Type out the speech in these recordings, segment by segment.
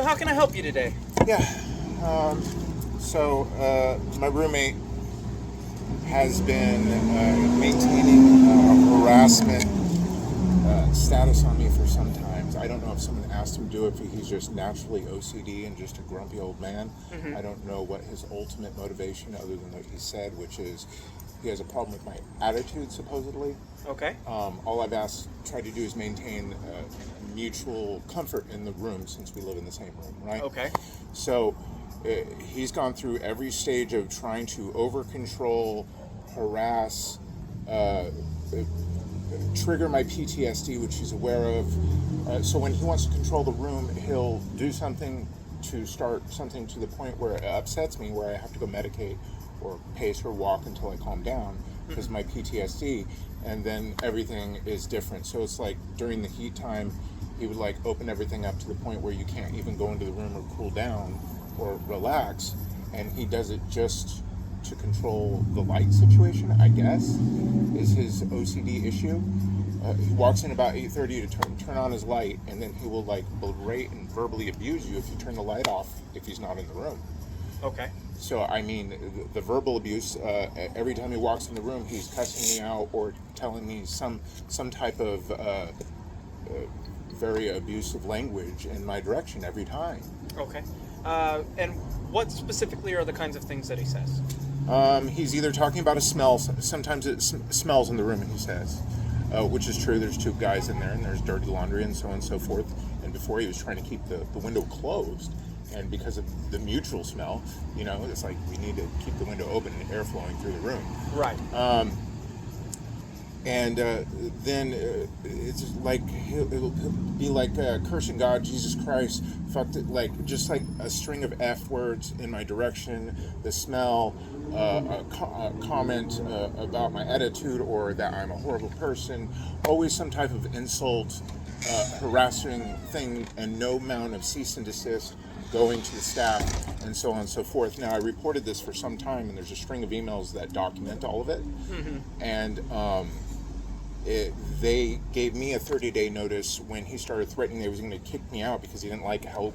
So how can I help you today? Yeah. My roommate has been maintaining harassment status on me for some time. I don't know if someone asked him to do it, if he's just naturally OCD and just a grumpy old man. Mm-hmm. I don't know what his ultimate motivation, other than what he said, which is he has a problem with my attitude, supposedly. Okay. All I've tried to do is maintain mutual comfort in the room, since we live in the same room, right? Okay. So he's gone through every stage of trying to over-control, harass, trigger my PTSD, which he's aware of. So when he wants to control the room, he'll do something to start something to the point where it upsets me, where I have to go medicate or pace or walk until I calm down because of my PTSD, and then everything is different. So it's like during the heat time, he would like open everything up to the point where you can't even go into the room or cool down or relax, and he does it just to control the light situation, I guess, is his OCD issue. He walks in about 8:30 to turn on his light, and then he will like berate and verbally abuse you if you turn the light off if he's not in the room. Okay. So, I mean, the verbal abuse, every time he walks in the room, he's cussing me out or telling me some type of very abusive language in my direction every time. Okay. And what specifically are the kinds of things that he says? He's either talking about a smell, sometimes it smells in the room, he says, which is true. There's two guys in there, and there's dirty laundry and so on and so forth. And before, he was trying to keep the window closed. And because of the mutual smell, it's like we need to keep the window open and air flowing through the room. Right. Then it's like it'll be like cursing God, Jesus Christ, fucked it, like just like a string of F words in my direction. The smell, a comment about my attitude or that I'm a horrible person. Always some type of insult, harassing thing, and no amount of cease and desist going to the staff, and so on and so forth. Now, I reported this for some time, and there's a string of emails that document all of it. Mm-hmm. And they gave me a 30-day notice when he started threatening they was going to kick me out because he didn't like how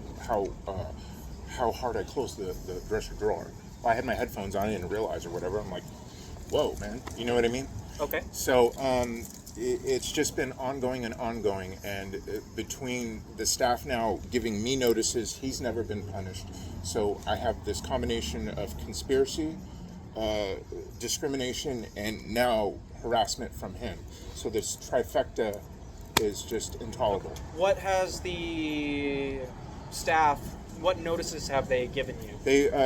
hard I closed the dresser drawer. Well, I had my headphones on, I didn't realize or whatever. I'm like, whoa, man. You know what I mean? Okay. So, it's just been ongoing, and between the staff now giving me notices, he's never been punished. So I have this combination of conspiracy, discrimination, and now harassment from him. So this trifecta is just intolerable. What has the staff, what notices have they given you?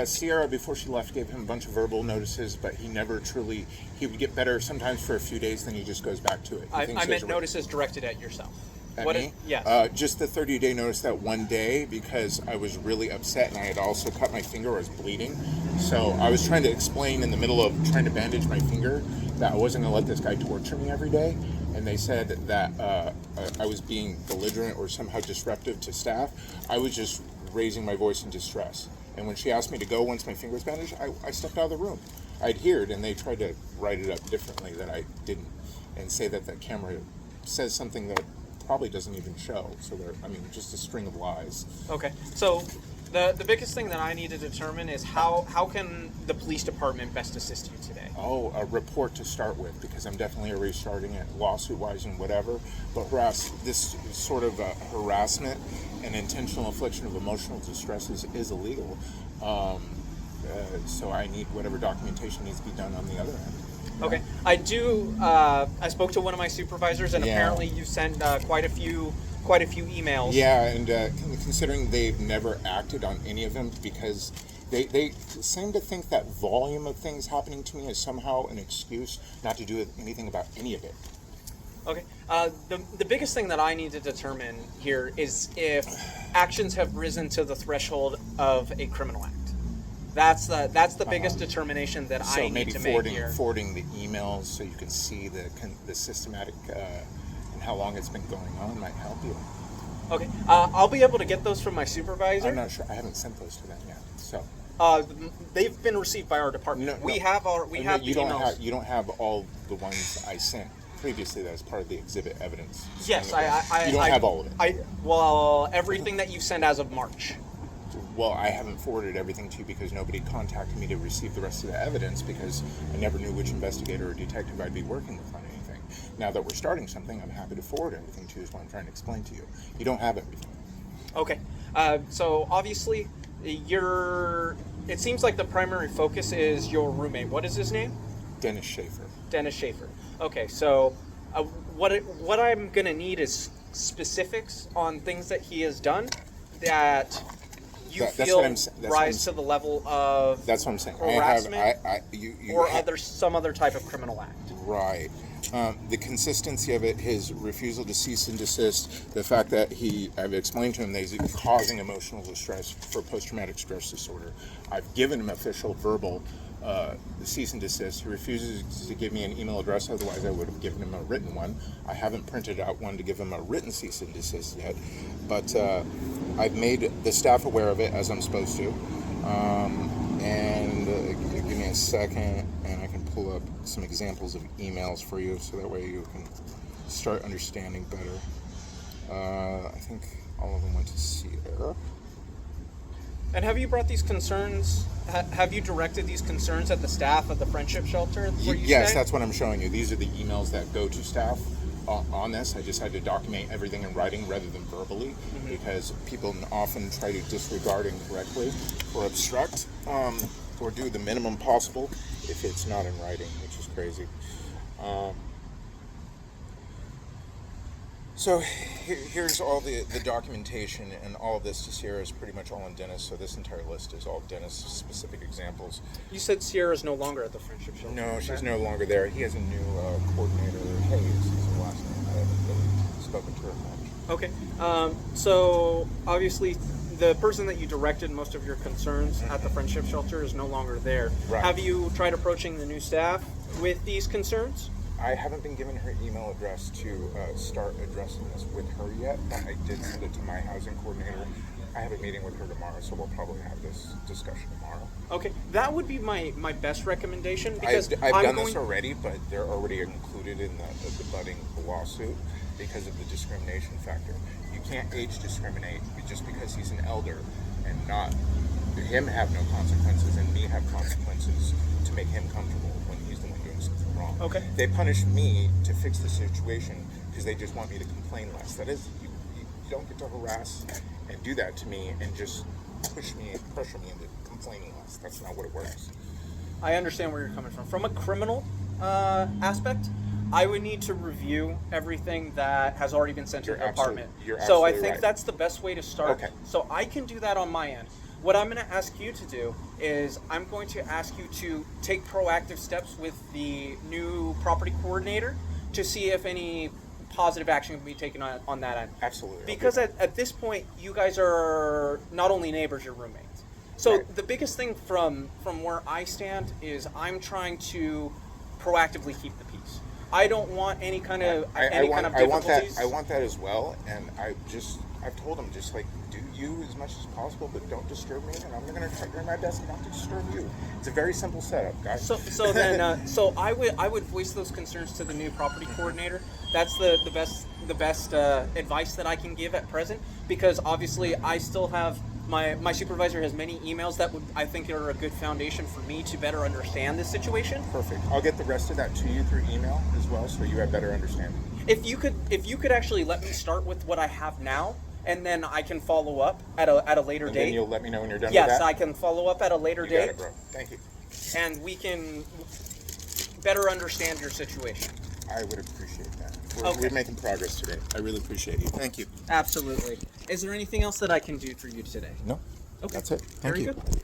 Sierra, before she left, gave him a bunch of verbal notices, but he never truly, he would get better sometimes for a few days, then he just goes back to it. I meant notices directed at yourself. At what me? Yes. Just the 30-day notice that one day, because I was really upset and I had also cut my finger, I was bleeding. So I was trying to explain in the middle of trying to bandage my finger that I wasn't going to let this guy torture me every day. And they said that I was being belligerent or somehow disruptive to staff. I was just raising my voice in distress. And when she asked me to go once my finger was bandaged, I stepped out of the room. I adhered, and they tried to write it up differently that I didn't, and say that the camera says something that probably doesn't even show. So just a string of lies. Okay. So the biggest thing that I need to determine is how can the police department best assist you today? Oh, a report to start with, because I'm definitely restarting it lawsuit-wise and whatever. But this sort of harassment and intentional infliction of emotional distress is illegal. So I need whatever documentation needs to be done on the other end. Okay. I do. I spoke to one of my supervisors, and apparently you sent quite a few emails. Yeah, and considering they've never acted on any of them, because they seem to think that volume of things happening to me is somehow an excuse not to do anything about any of it. Okay. The biggest thing that I need to determine here is if actions have risen to the threshold of a criminal act. That's the biggest determination that I need to make here. So maybe forwarding the emails so you can see the systematic and how long it's been going on might help you. Okay. I'll be able to get those from my supervisor. I'm not sure. I haven't sent those to them yet. So. They've been received by our department. We have the emails. You don't have all the ones I sent previously that was part of the exhibit evidence. Yes, you don't have all of it. Everything that you sent as of March. Well, I haven't forwarded everything to you because nobody contacted me to receive the rest of the evidence because I never knew which investigator or detective I'd be working with on anything. Now that we're starting something, I'm happy to forward everything to you is what I'm trying to explain to you. You don't have everything. Okay. So obviously, it seems like the primary focus is your roommate. What is his name? Dennis Schaefer. Dennis Schaefer. Okay, so what I'm going to need is specifics on things that he has done that you feel rise to the level of that's what I'm saying. harassment Or some other type of criminal act. Right. The consistency of it, his refusal to cease and desist, the fact that I've explained to him that he's causing emotional distress for post-traumatic stress disorder. I've given him official verbal cease and desist. He refuses to give me an email address, otherwise I would have given him a written one. I haven't printed out one to give him a written cease and desist yet, but I've made the staff aware of it as I'm supposed to. Give me a second, and I can pull up some examples of emails for you, so that way you can start understanding better. I think all of them went to Sierra. And have you brought these concerns? Have you directed these concerns at the staff of the Friendship Shelter? Yes, that's what I'm showing you. These are the emails that go to staff on this. I just had to document everything in writing rather than verbally, because people often try to disregard incorrectly or obstruct or do the minimum possible if it's not in writing, which is crazy. So here's all the documentation, and all of this to Sierra is pretty much all in Dennis, so this entire list is all Dennis specific examples. You said Sierra's no longer at the Friendship Shelter. No, she's no longer there. He has a new coordinator, Hayes is her last name. I haven't really spoken to her much. Okay, so obviously the person that you directed most of your concerns at the Friendship Shelter is no longer there. Right. Have you tried approaching the new staff with these concerns? I haven't been given her email address to start addressing this with her yet, but I did send it to my housing coordinator. I have a meeting with her tomorrow, so we'll probably have this discussion tomorrow. Okay, that would be my best recommendation, because I've done this already, but they're already included in the budding lawsuit because of the discrimination factor. You can't age discriminate just because he's an elder and not him have no consequences and me have consequences to make him comfortable when he's the one doing something wrong. Okay. They punish me to fix the situation because they just want me to complain less. That is, you don't get to harass and do that to me and just pressure me into complaining less. That's not what it works. I understand where you're coming from. From a criminal aspect, I would need to review everything that has already been sent to the department. So I think that's the best way to start. Okay. So I can do that on my end. What I'm going to ask you to do is I'm going to ask you to take proactive steps with the new property coordinator to see if any positive action can be taken on that end. Absolutely. Because at this point, you guys are not only neighbors, you're roommates. So Right. the biggest thing from where I stand is I'm trying to proactively keep the peace. I don't want any kind of difficulties. I want that as well, and I've told him just like do you as much as possible, but don't disturb me, and I'm going to try my best not to disturb you. It's a very simple setup, guys. So then I would voice those concerns to the new property coordinator. That's the best advice that I can give at present, because obviously I still have my supervisor has many emails that I think are a good foundation for me to better understand this situation. Perfect. I'll get the rest of that to you through email as well, so you have better understanding. If you could actually let me start with what I have now, and then I can follow up at a later date. Then you'll let me know when you're done Yes, with that? I can follow up at a later You date. got it, bro. Thank you. And we can better understand your situation. I would appreciate that. Okay. We're making progress today. I really appreciate you. Thank you. Absolutely. Is there anything else that I can do for you today? No. Okay. That's it. Thank Very you. good.